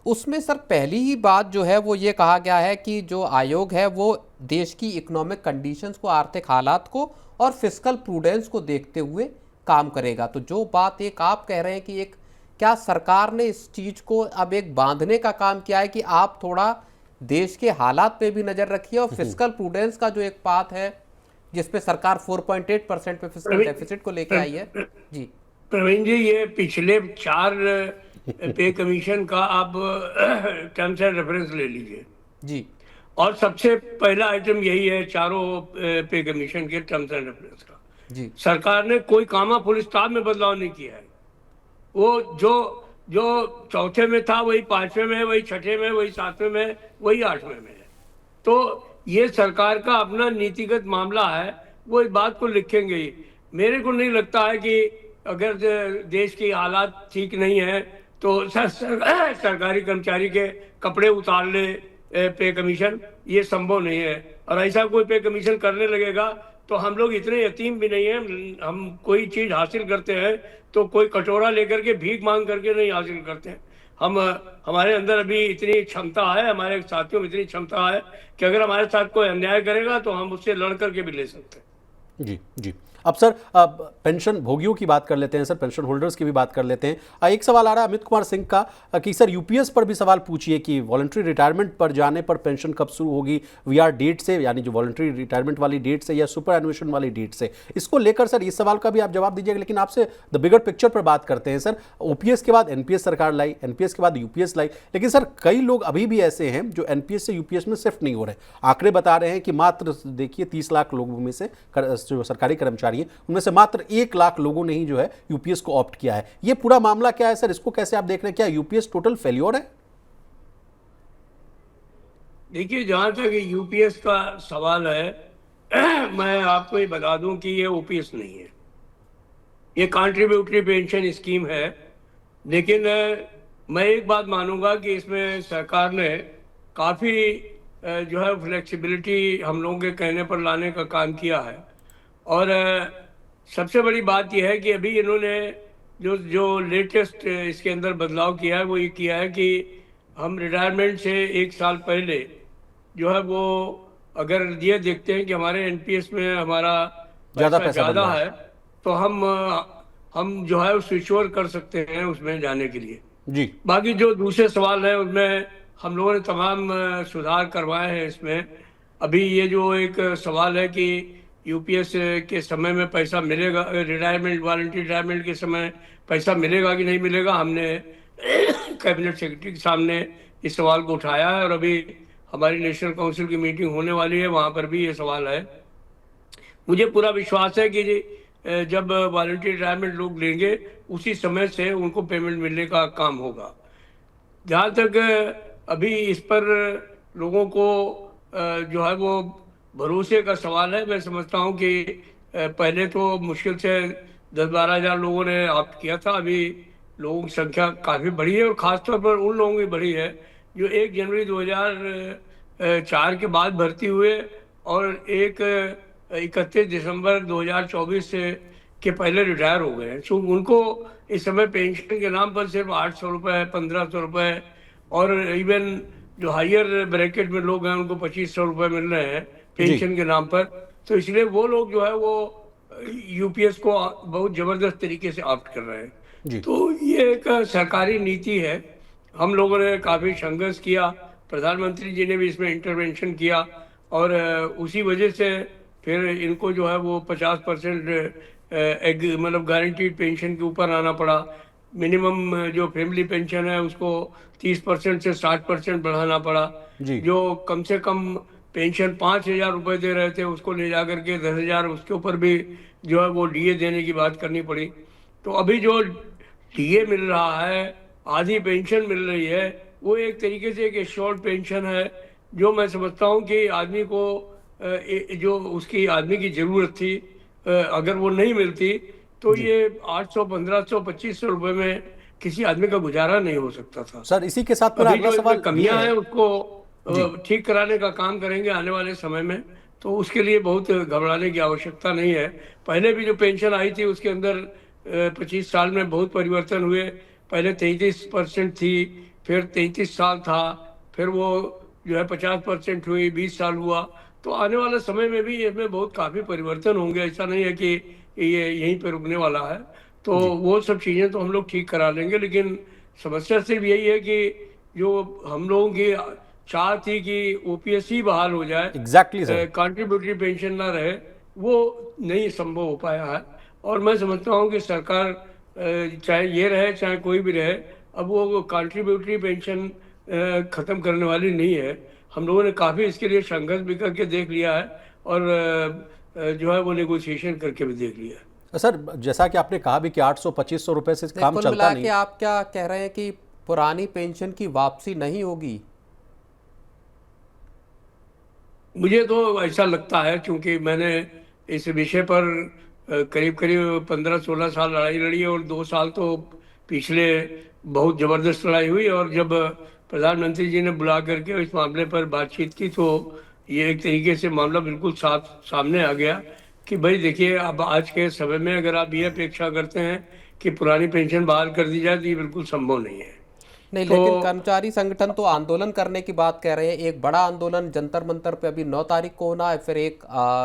उसमें सर पहली ही बात जो है वो ये कहा गया है कि जो आयोग है वो देश की इकोनॉमिक कंडीशंस को, आर्थिक हालात को और फिस्कल प्रूडेंस को देखते हुए काम करेगा। तो जो बात एक आप कह रहे हैं कि एक क्या सरकार ने इस चीज़ को अब एक बांधने का काम किया है कि आप थोड़ा देश के हालात पे भी नज़र रखिए और फिस्कल प्रूडेंस का जो एक बात है जिसपे सरकार 4.8% पे फिस्कल डेफिसिट को लेके आई है। जी प्रवीण जी, ये पिछले 4 पे कमीशन का आप टर्म्स एंड रेफरेंस ले लीजिए जी और सबसे पहला आइटम यही है चारों पे कमीशन के टर्म्स एंड रेफरेंस का। जी सरकार ने कोई कामा फुल स्टॉप में बदलाव नहीं किया है। वो जो जो चौथे में था वही 5वें में, वही 6ठे में, वही 7वें में, वही 8वें में है। तो ये सरकार का अपना नीतिगत मामला है, वो इस बात को लिखेंगे ही। मेरे को नहीं लगता है कि अगर देश की हालात ठीक नहीं है तो सरकारी कर्मचारी के कपड़े उतार ले पे कमीशन, ये संभव नहीं है। और ऐसा कोई पे कमीशन करने लगेगा तो हम लोग इतने यतीम भी नहीं हैं। हम कोई चीज़ हासिल करते हैं तो कोई कटोरा लेकर के भीख मांग करके नहीं हासिल करते हैं। हम हमारे अंदर अभी इतनी क्षमता है, हमारे साथियों में इतनी क्षमता है कि अगर हमारे साथ कोई अन्याय करेगा तो हम उससे लड़ करके भी ले सकते हैं। जी जी। अब सर पेंशन भोगियों की बात कर लेते हैं सर, पेंशन होल्डर्स की भी बात कर लेते हैं। एक सवाल आ रहा है अमित कुमार सिंह का कि सर यूपीएस पर भी सवाल पूछिए कि वॉलंटरी रिटायरमेंट पर जाने पर पेंशन कब शुरू होगी, वीआर डेट से, यानी जो वॉलंटरी रिटायरमेंट वाली डेट से या सुपर एनुएशन वाली डेट से। इसको लेकर सर इस सवाल का भी आप जवाब दीजिएगा, लेकिन आपसे द बिगर पिक्चर पर बात करते हैं सर। ओपीएस के बाद एनपीएस सरकार लाई, एनपीएस के बाद यूपीएस लाई, लेकिन सर कई लोग अभी भी ऐसे हैं जो एनपीएस से यूपीएस में शिफ्ट नहीं हो रहे। आंकड़े बता रहे हैं कि मात्र देखिए 30 लाख लोगों में से जो सरकारी कर्मचारी हैं उनमें से मात्र 1 लाख लोगों ने ही जो है यूपीएस को ऑप्ट किया है। ये पूरा मामला क्या है सर, इसको कैसे आप देख रहे हैं? क्या यूपीएस टोटल फेल्योर है? देखिए, जहां तक यूपीएस का सवाल है मैं आपको ये बता दूं कि ये ओपीएस नहीं है, ये कंट्रीब्यूटरी पेंशन स्कीम है। लेकिन मैं एक बात मानूंगा कि इसमें सरकार ने काफ़ी जो है फ्लेक्सिबिलिटी हम लोगों के कहने पर लाने का काम किया है। और सबसे बड़ी बात यह है कि अभी इन्होंने जो जो लेटेस्ट इसके अंदर बदलाव किया है वो ये किया है कि हम रिटायरमेंट से 1 साल पहले जो है वो अगर ये देखते हैं कि हमारे एनपीएस में हमारा पैसा ज़्यादा है तो हम जो है स्विच ओवर कर सकते हैं उसमें जाने के लिए जी। बाकी जो दूसरे सवाल है उनमें हम लोगों ने तमाम सुधार करवाए हैं इसमें। अभी ये जो एक सवाल है कि यूपीएस के समय में पैसा मिलेगा, रिटायरमेंट वॉलंटरी रिटायरमेंट के समय पैसा मिलेगा कि नहीं मिलेगा, हमने कैबिनेट सेक्रेटरी के सामने इस सवाल को उठाया है और अभी हमारी नेशनल काउंसिल की मीटिंग होने वाली है, वहाँ पर भी ये सवाल है। मुझे पूरा विश्वास है कि जब वॉलंटरी रिटायरमेंट लोग लेंगे उसी समय से उनको पेमेंट मिलने का काम होगा। जहाँ तक अभी इस पर लोगों को जो है वो भरोसे का सवाल है। मैं समझता हूँ कि पहले तो मुश्किल से 10-12 हजार लोगों ने ऑप्ट किया था, अभी लोगों की संख्या काफ़ी बढ़ी है, और ख़ासतौर पर उन लोगों की बढ़ी है जो 1 जनवरी 2004 के बाद भर्ती हुए और 31 दिसंबर 2024 से के पहले रिटायर हो गए हैं। सो उनको इस समय पेंशन के नाम पर सिर्फ 800 रुपये, 1500 रुपये, और इवन जो हायर ब्रैकेट में लोग हैं उनको 2500 रुपये मिल रहे हैं जी पेंशन के नाम पर। तो इसलिए वो लोग जो है वो यूपीएस को बहुत जबरदस्त तरीके से ऑप्ट कर रहे हैं। जी तो ये एक सरकारी नीति है। हम लोगों ने काफी संघर्ष किया, प्रधानमंत्री जी ने भी इसमें इंटरवेंशन किया, और उसी वजह से फिर इनको जो है वो 50% मतलब गारंटीड पेंशन के ऊपर आना पड़ा। मिनिमम जो फैमिली पेंशन है उसको 30% से 60% बढ़ाना पड़ा। जी जो कम से कम पेंशन 5,000 रुपये दे रहे थे उसको ले जा करके 10,000, उसके ऊपर भी जो है वो डीए देने की बात करनी पड़ी। तो अभी जो डीए मिल रहा है, आधी पेंशन मिल रही है, वो एक तरीके से एक एश्योर्ड पेंशन है, जो मैं समझता हूँ कि आदमी को जो उसकी आदमी की ज़रूरत थी, अगर वो नहीं मिलती तो जी ये 800, 1500, 2500 रुपये में किसी आदमी का गुजारा नहीं हो सकता था। सर, इसी के साथ मेरा अभी अगला जो इसमें सवाल ये कमियां है। हैं उसको जी ठीक कराने का काम करेंगे आने वाले समय में, तो उसके लिए बहुत घबराने की आवश्यकता नहीं है। पहले भी जो पेंशन आई थी उसके अंदर 25 साल में बहुत परिवर्तन हुए। पहले 33% थी, फिर 33 साल था, फिर वो जो है 50% हुई, 20 साल हुआ। तो आने वाले समय में भी इसमें बहुत काफ़ी परिवर्तन होंगे, ऐसा नहीं है कि ये यहीं पर रुकने वाला है। तो जी वो सब चीज़ें तो हम लोग ठीक करा लेंगे, लेकिन समस्या सिर्फ यही है कि जो हम लोगों की चाह थी कि ओपीएस ही बहाल हो जाए, एग्जैक्टली सर। कंट्रीब्यूटरी पेंशन ना रहे, वो नहीं संभव हो पाया है। और मैं समझता हूँ कि सरकार चाहे ये रहे चाहे कोई भी रहे, अब वो कंट्रीब्यूटरी पेंशन ख़त्म करने वाली नहीं है। हम लोगों ने काफ़ी इसके लिए संघर्ष भी करके देख लिया है, और जो है वो नेगोशिएशन करके भी देख लिया है। सर, जैसा कि आपने कहा भी कि 800-2500 रुपए से नहीं, काम कुल चलता मिला नहीं। के आप क्या कह रहे हैं कि पुरानी पेंशन की वापसी नहीं होगी? मुझे तो ऐसा लगता है, क्योंकि मैंने इस विषय पर करीब करीब 15-16 साल लड़ाई लड़ी, और 2 साल तो पिछले बहुत ज़बरदस्त लड़ाई हुई। और जब प्रधानमंत्री जी ने बुला करके इस मामले पर बातचीत की, तो ये एक तरीके से मामला बिल्कुल साफ सामने आ गया कि भाई देखिए, अब आज के समय में अगर आप ये अपेक्षा करते हैं कि पुरानी पेंशन बहाल कर दी जाए तो ये बिल्कुल संभव नहीं है। नहीं, तो लेकिन कर्मचारी संगठन तो आंदोलन करने की बात कह रहे हैं। एक बड़ा आंदोलन जंतर मंतर पे अभी 9 तारीख को होना है, फिर एक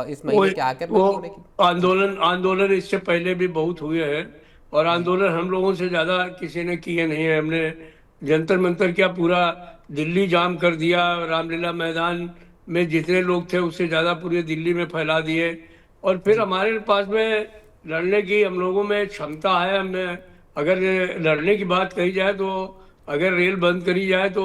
इस वो महीने के आखिर में वो भी होने की। आंदोलन आंदोलन इससे पहले भी बहुत हुए हैं, और आंदोलन हम लोगों से ज्यादा किसी ने किए नहीं है। हमने जंतर मंतर क्या, पूरा दिल्ली जाम कर दिया, रामलीला मैदान में जितने लोग थे उससे ज्यादा पूरे दिल्ली में फैला दिए। और फिर हमारे पास में लड़ने की हम लोगों में क्षमता है। हमने अगर लड़ने की बात कही जाए तो अगर रेल बंद करी जाए तो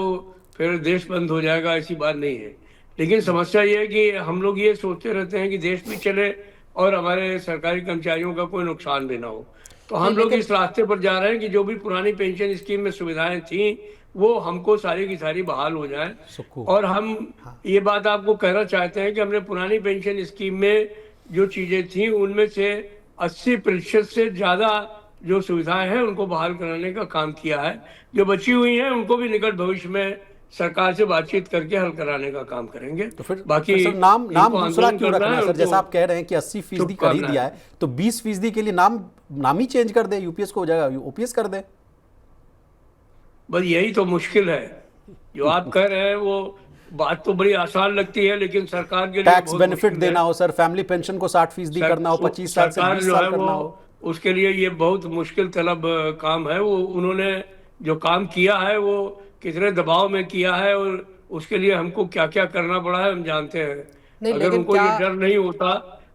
फिर देश बंद हो जाएगा, ऐसी बात नहीं है। लेकिन समस्या ये है कि हम लोग ये सोचते रहते हैं कि देश भी चले और हमारे सरकारी कर्मचारियों का कोई नुकसान भी ना हो। तो नहीं, हम लोग लेकिन इस रास्ते पर जा रहे हैं कि जो भी पुरानी पेंशन स्कीम में सुविधाएं थी वो हमको सारी की सारी बहाल हो जाए। सुक्कू। और हम ये बात आपको कहना चाहते हैं कि हमने पुरानी पेंशन स्कीम में जो चीजें थी उनमें से 80% से ज्यादा जो सुविधाएं हैं उनको बहाल कराने का काम किया है। जो बची हुई हैं उनको भी निकट भविष्य में सरकार से बातचीत करके हल कराने का काम करेंगे। तो फिर बाकी सर, नाम जिनको दूसरा आंदोलन क्यों करना रखना है है सर? जैसा उनको आप कह रहे हैं कि 80% चुप कर ही करना दिया है। है, तो 20% के लिए नाम ही चेंज कर दे, यूपीएस को हो जाएगा ओपीएस कर दे। बस यही तो मुश्किल है। जो आप कह रहे हैं वो बात तो बड़ी आसान लगती है, लेकिन सरकार के लिए टैक्स बहुत बेनिफिट मुश्किल है। देना हो सर, फैमिली पेंशन को 60% करना हो, 25 साल से सरकार 20 जो साल है वो करना हो। उसके लिए ये बहुत मुश्किल तलब काम है। वो उन्होंने जो काम किया है वो कितने दबाव में किया है, और उसके लिए हमको क्या क्या करना पड़ा है हम जानते हैं। नहीं, अगर लेकिन उनको क्या ये डर नहीं होता,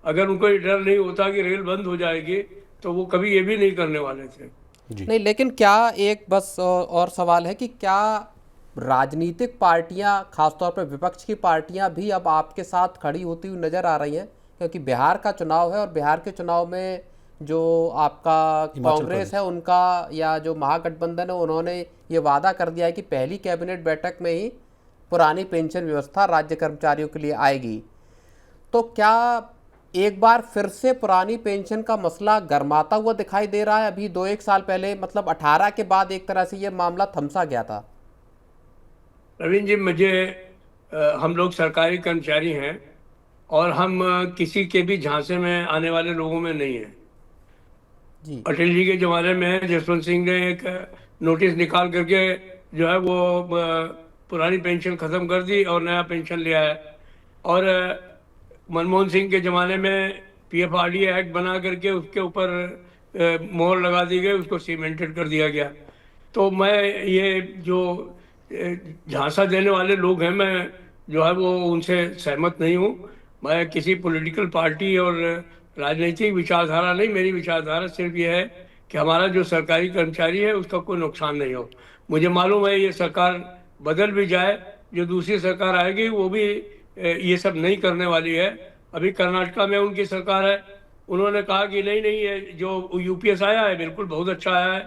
अगर उनको ये डर नहीं होता कि रेल बंद हो जाएगी, तो वो कभी ये भी नहीं करने वाले थे। जी नहीं, लेकिन क्या एक बस और सवाल है कि क्या राजनीतिक पार्टियां, खासतौर पर विपक्ष की पार्टियां भी अब आपके साथ खड़ी होती हुई नजर आ रही हैं? क्योंकि बिहार का चुनाव है और बिहार के चुनाव में जो आपका हिमाचल कांग्रेस है उनका या जो महागठबंधन है उन्होंने ये वादा कर दिया है कि पहली कैबिनेट बैठक में ही पुरानी पेंशन व्यवस्था राज्य कर्मचारियों के लिए आएगी। तो क्या एक बार फिर से पुरानी पेंशन का मसला गरमाता हुआ दिखाई दे रहा है? अभी 2-1 साल पहले मतलब 18 के बाद एक तरह से ये मामला थमसा गया था। प्रवीण जी, हम लोग सरकारी कर्मचारी हैं और हम किसी के भी झांसे में आने वाले लोगों में नहीं हैं। जी। अटल जी के ज़माने में जसवंत सिंह ने एक नोटिस निकाल करके जो है वो पुरानी पेंशन ख़त्म कर दी और नया पेंशन ले आया। और मनमोहन सिंह के ज़माने में PFRDA एक्ट बना करके उसके ऊपर मोहर लगा दी गई, उसको सीमेंटेड कर दिया गया। तो मैं ये जो झांसा देने वाले लोग हैं, मैं जो है वो उनसे सहमत नहीं हूँ। मैं किसी पॉलिटिकल पार्टी और राजनीतिक विचारधारा नहीं, मेरी विचारधारा सिर्फ ये है कि हमारा जो सरकारी कर्मचारी है उसका कोई नुकसान नहीं हो। मुझे मालूम है ये सरकार बदल भी जाए, जो दूसरी सरकार आएगी वो भी ये सब नहीं करने वाली है। अभी कर्नाटका में उनकी सरकार है, उन्होंने कहा कि नहीं नहीं, ये जो UPS आया है बिल्कुल बहुत अच्छा आया है।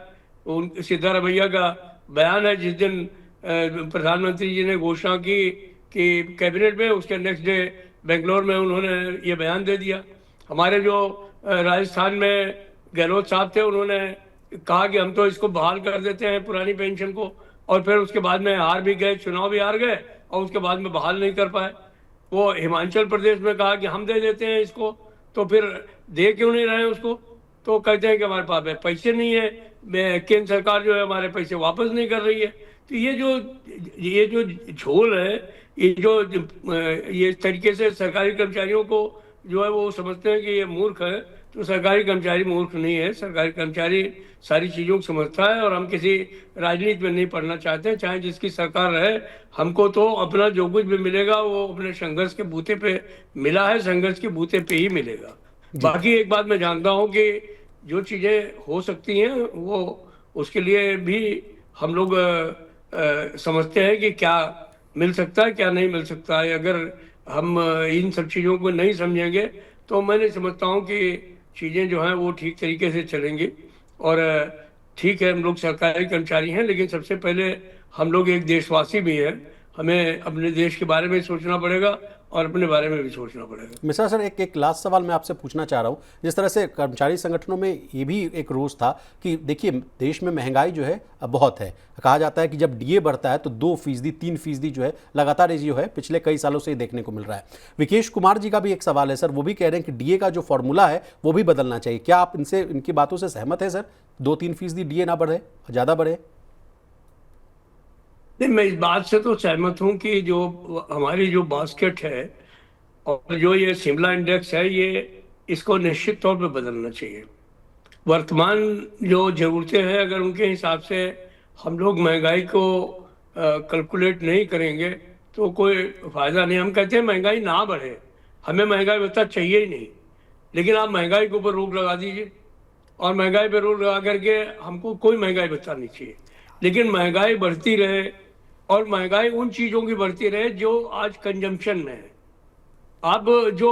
उन सिद्धारमैया का बयान है, जिस दिन प्रधानमंत्री जी ने घोषणा की कि कैबिनेट में, उसके नेक्स्ट डे बेंगलोर में उन्होंने ये बयान दे दिया। हमारे जो राजस्थान में गहलोत साहब थे, उन्होंने कहा कि हम तो इसको बहाल कर देते हैं पुरानी पेंशन को, और फिर उसके बाद में हार भी गए, चुनाव भी हार गए और उसके बाद में बहाल नहीं कर पाए। वो हिमाचल प्रदेश में कहा कि हम दे देते हैं इसको, तो फिर दे क्यों नहीं रहे उसको? तो कहते हैं कि हमारे पास में पैसे नहीं है, केंद्र सरकार जो है हमारे पैसे वापस नहीं कर रही है। तो ये जो झोल है, ये इस तरीके से सरकारी कर्मचारियों को जो है वो समझते हैं कि ये मूर्ख है। तो सरकारी कर्मचारी मूर्ख नहीं है, सरकारी कर्मचारी सारी चीज़ों को समझता है। और हम किसी राजनीति में नहीं पढ़ना चाहते, चाहे जिसकी सरकार रहे। हमको तो अपना जो कुछ भी मिलेगा वो अपने संघर्ष के बूते पे मिला है, संघर्ष के बूते पे ही मिलेगा। बाकी एक बात मैं जानता हूँ कि जो चीज़ें हो सकती हैं वो उसके लिए भी हम लोग समझते हैं कि क्या मिल सकता है, क्या नहीं मिल सकता है। अगर हम इन सब चीज़ों को नहीं समझेंगे तो मैं नहीं समझता हूँ कि चीज़ें जो हैं वो ठीक तरीके से चलेंगी। और ठीक है, हम लोग सरकारी कर्मचारी हैं, लेकिन सबसे पहले हम लोग एक देशवासी भी हैं। हमें अपने देश के बारे में सोचना पड़ेगा और अपने बारे में भी सोचना पड़ेगा। मिश्रा सर, एक लास्ट सवाल मैं आपसे पूछना चाह रहा हूँ। जिस तरह से कर्मचारी संगठनों में ये भी एक रोष था कि देखिए देश में महंगाई जो है बहुत है। कहा जाता है कि जब DA बढ़ता है तो 2%, 3% जो है लगातार ये जो है पिछले कई सालों से देखने को मिल रहा है। विकेश कुमार जी का भी एक सवाल है सर, वो भी कह रहे हैं कि DA का जो फॉर्मूला है वो भी बदलना चाहिए। क्या आप इनकी बातों से सहमत है सर? 2-3% DA ना बढ़े, ज़्यादा बढ़े? नहीं, मैं इस बात से तो सहमत हूँ कि जो हमारी जो बास्केट है और जो ये शिमला इंडेक्स है, ये इसको निश्चित तौर पे बदलना चाहिए। वर्तमान जो ज़रूरतें हैं, अगर उनके हिसाब से हम लोग महंगाई को कैलकुलेट नहीं करेंगे तो कोई फ़ायदा नहीं। हम कहते हैं महंगाई ना बढ़े, हमें महंगाई भत्ता चाहिए ही नहीं, लेकिन आप महंगाई के ऊपर रोक लगा दीजिए और महंगाई पर रोक लगा करके हमको कोई महंगाई भत्ता नहीं चाहिए। लेकिन महंगाई बढ़ती रहे और महंगाई उन चीज़ों की बढ़ती रहे जो आज कंजम्पशन में है। आप जो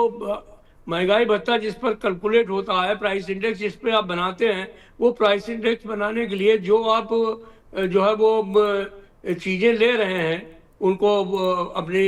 महंगाई भत्ता जिस पर कैलकुलेट होता है, प्राइस इंडेक्स जिस पे आप बनाते हैं, वो प्राइस इंडेक्स बनाने के लिए जो आप जो है वो चीज़ें ले रहे हैं उनको अपनी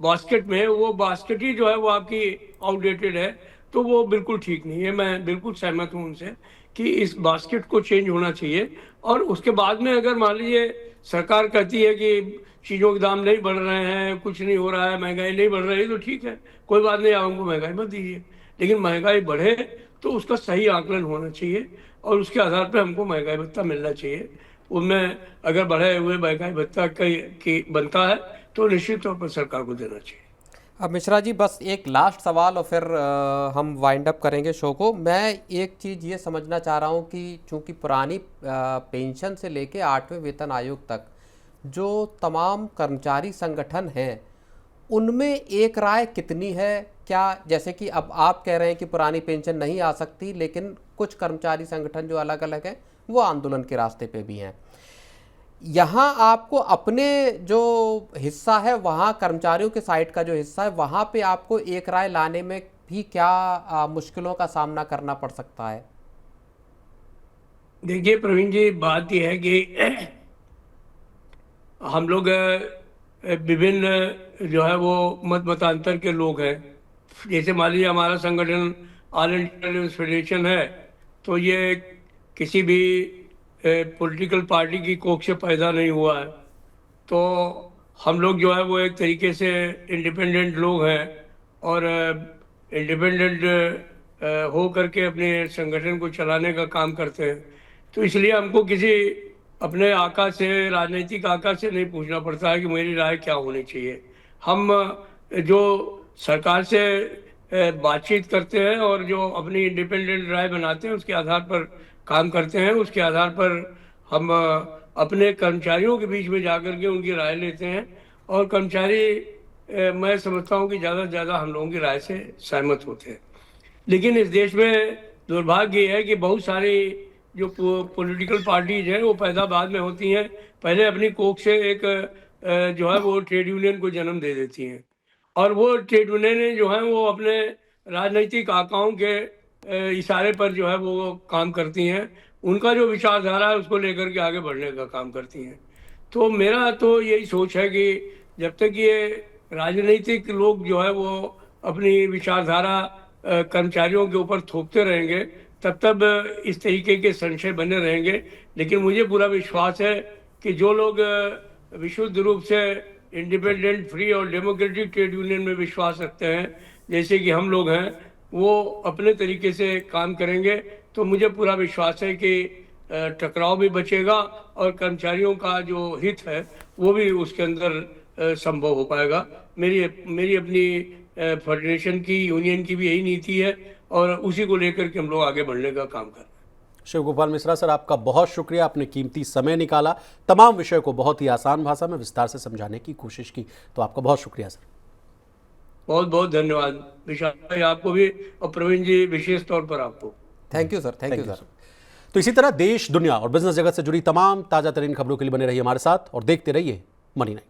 बास्केट में, वो बास्केट ही जो है वो आपकी आउटडेटेड है। तो वो बिल्कुल ठीक नहीं है। मैं बिल्कुल सहमत हूँ उनसे कि इस बास्केट को चेंज होना चाहिए। और उसके बाद में अगर मान लीजिए सरकार कहती है कि चीज़ों के दाम नहीं बढ़ रहे हैं, कुछ नहीं हो रहा है, महंगाई नहीं बढ़ रही, तो ठीक है, कोई बात नहीं, आप हमको महंगाई मत दीजिए। लेकिन महंगाई बढ़े तो उसका सही आकलन होना चाहिए और उसके आधार पर हमको महंगाई भत्ता मिलना चाहिए। उनमें अगर बढ़े हुए महंगाई भत्ता की बनता है तो निश्चित तौर पर सरकार को देना चाहिए। अब मिश्रा जी, बस एक लास्ट सवाल और फिर हम वाइंड अप करेंगे शो को। मैं एक चीज़ ये समझना चाह रहा हूँ कि चूँकि पुरानी पेंशन से लेके 8वें वेतन आयोग तक जो तमाम कर्मचारी संगठन हैं, उनमें एक राय कितनी है? क्या जैसे कि अब आप कह रहे हैं कि पुरानी पेंशन नहीं आ सकती, लेकिन कुछ कर्मचारी संगठन जो अलग अलग हैं वो आंदोलन के रास्ते पे भी हैं। यहाँ आपको अपने जो हिस्सा है, वहाँ कर्मचारियों के साइड का जो हिस्सा है, वहाँ पे आपको एक राय लाने में भी क्या मुश्किलों का सामना करना पड़ सकता है? देखिए प्रवीण जी, बात यह है कि हम लोग विभिन्न जो है वो मतांतर के लोग हैं। जैसे मान लीजिए हमारा संगठन ऑल इंडिया फेडरेशन है, तो ये किसी भी पॉलिटिकल पार्टी की कोख से पैदा नहीं हुआ है। तो हम लोग जो है वो एक तरीके से इंडिपेंडेंट लोग हैं, और इंडिपेंडेंट हो करके अपने संगठन को चलाने का काम करते हैं। तो इसलिए हमको किसी अपने आका से, राजनीतिक आका से नहीं पूछना पड़ता है कि मेरी राय क्या होनी चाहिए। हम जो सरकार से बातचीत करते हैं और जो अपनी इंडिपेंडेंट राय बनाते हैं, उसके आधार पर काम करते हैं। उसके आधार पर हम अपने कर्मचारियों के बीच में जाकर के उनकी राय लेते हैं, और कर्मचारी मैं समझता हूँ कि ज़्यादा से ज़्यादा हम लोगों की राय से सहमत होते हैं। लेकिन इस देश में दुर्भाग्य है कि बहुत सारी जो पॉलिटिकल पार्टीज हैं वो पैदा बाद में होती हैं, पहले अपनी कोख से एक जो है वो ट्रेड यूनियन को जन्म दे देती हैं, और वो ट्रेड यूनियनें जो हैं वो अपने राजनीतिक आकाओं के इशारे पर जो है वो काम करती हैं। उनका जो विचारधारा है उसको लेकर के आगे बढ़ने का काम करती हैं। तो मेरा तो यही सोच है कि जब तक ये राजनीतिक लोग जो है वो अपनी विचारधारा कर्मचारियों के ऊपर थोपते रहेंगे, तब इस तरीके के संशय बने रहेंगे। लेकिन मुझे पूरा विश्वास है कि जो लोग विशुद्ध रूप से इंडिपेंडेंट, फ्री और डेमोक्रेटिक ट्रेड यूनियन में विश्वास रखते हैं, जैसे कि हम लोग हैं, वो अपने तरीके से काम करेंगे। तो मुझे पूरा विश्वास है कि टकराव भी बचेगा और कर्मचारियों का जो हित है वो भी उसके अंदर संभव हो पाएगा। मेरी अपनी फेडरेशन की, यूनियन की भी यही नीति है, और उसी को लेकर के हम लोग आगे बढ़ने का काम कर रहे हैं। शिव गोपाल मिश्रा सर, आपका बहुत शुक्रिया, आपने कीमती समय निकाला, तमाम विषय को बहुत ही आसान भाषा में विस्तार से समझाने की कोशिश की, तो आपका बहुत शुक्रिया सर। बहुत बहुत धन्यवाद विशाल भाई, आपको भी, और प्रवीण जी विशेष तौर पर आपको। Thank you sir, thank you sir. तो इसी तरह देश, दुनिया और बिजनेस जगत से जुड़ी तमाम ताजा तरीन खबरों के लिए बने रहिए हमारे साथ और देखते रहिए मनी9।